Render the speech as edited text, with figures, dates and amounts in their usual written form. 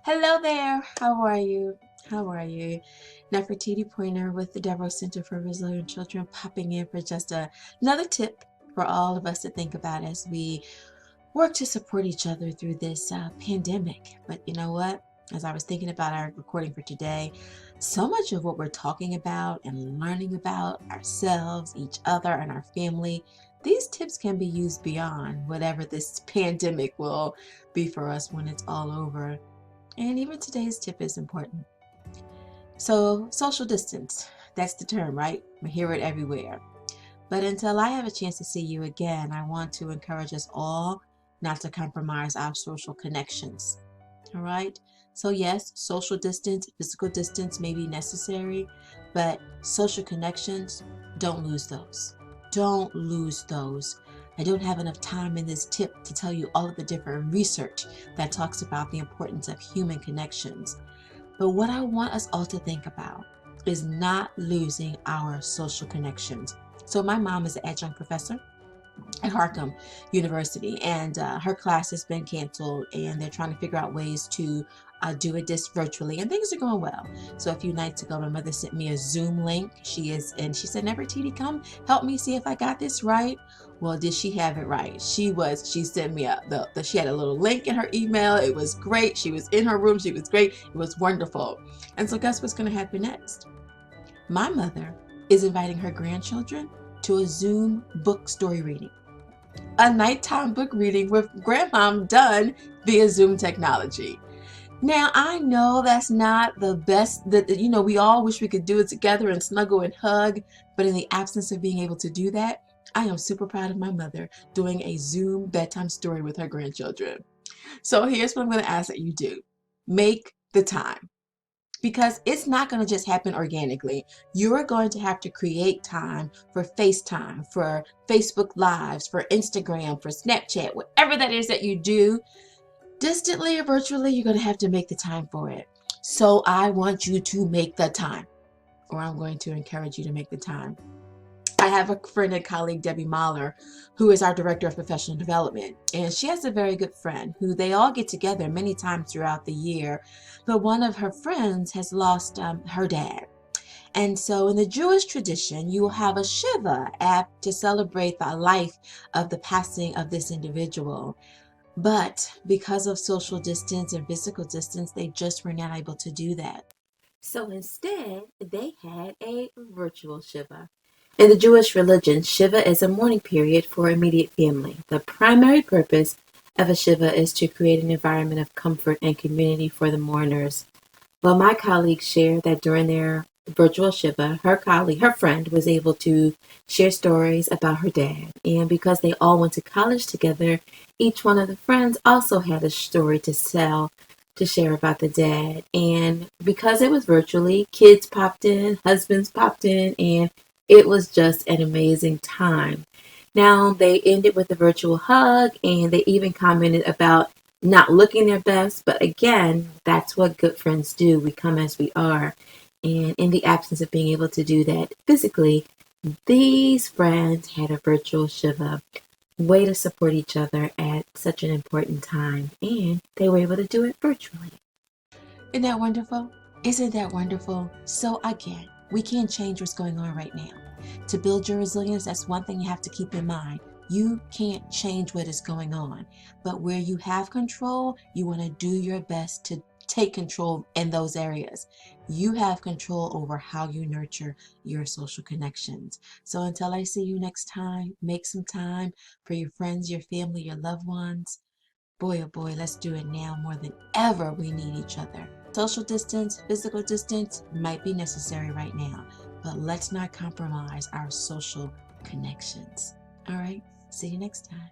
Hello there. How are you? How are you? Nefertiti Poyner with the Devereux Center for Resilient Children popping in for just another tip for all of us to think about as we work to support each other through this pandemic. But you know what? As I was thinking about our recording for today, so much of what we're talking about and learning about ourselves, each other, and our family, these tips can be used beyond whatever this pandemic will be for us when it's all over. And even today's tip is important. So, social distance, that's the term, right? We hear it everywhere. But until I have a chance to see you again, I want to encourage us all not to compromise our social connections. All right? So, yes, social distance, physical distance may be necessary, but social connections, don't lose those. Don't lose those. I don't have enough time in this tip to tell you all of the different research that talks about the importance of human connections. But what I want us all to think about is not losing our social connections. So my mom is an adjunct professor at Harcum University, and her class has been canceled, and they're trying to figure out ways to do it this virtually, and things are going well. So a few nights ago, my mother sent me a Zoom link. She said, Nefertiti, come help me see if I got this right. Well, did she have it right? She sent me she had a little link in her email. It was great. She was in her room. She was great. It was wonderful. And so guess what's going to happen next? My mother is inviting her grandchildren to a Zoom book story reading, a nighttime book reading with grandmom done via Zoom technology. Now, I know that's not the best, that we all wish we could do it together and snuggle and hug, but in the absence of being able to do that, I am super proud of my mother doing a Zoom bedtime story with her grandchildren. So here's what I'm going to ask that you do. Make the time. Because it's not going to just happen organically. You're going to have to create time for FaceTime, for Facebook Lives, for Instagram, for Snapchat, whatever that is that you do, distantly or virtually, you're going to have to make the time for it. So I want you to make the time, or I'm going to encourage you to make the time. I have a friend and colleague, Debbie Mahler, who is our director of professional development. And she has a very good friend who they all get together many times throughout the year. But one of her friends has lost her dad. And so in the Jewish tradition, you will have a Shiva to celebrate the life of the passing of this individual. But because of social distance and physical distance, they just were not able to do that. So instead, they had a virtual Shiva. In the Jewish religion, Shiva is a mourning period for immediate family. The primary purpose of a Shiva is to create an environment of comfort and community for the mourners. Well, my colleagues shared that during their virtual Shiva, her friend, was able to share stories about her dad. And because they all went to college together, each one of the friends also had a story to share about the dad. And because it was virtually, kids popped in, husbands popped in, and it was just an amazing time. Now, they ended with a virtual hug, and they even commented about not looking their best. But again, that's what good friends do. We come as we are. And in the absence of being able to do that physically, these friends had a virtual Shiva, way to support each other at such an important time. And they were able to do it virtually. Isn't that wonderful? Isn't that wonderful? So again, we can't change what's going on right now. To build your resilience, that's one thing you have to keep in mind. You can't change what is going on, but where you have control, you want to do your best to take control in those areas. You have control over how you nurture your social connections. So until I see you next time, make some time for your friends, your family, your loved ones. Boy, oh boy, let's do it now more than ever. We need each other. Social distance, physical distance might be necessary right now, but let's not compromise our social connections. All right, see you next time.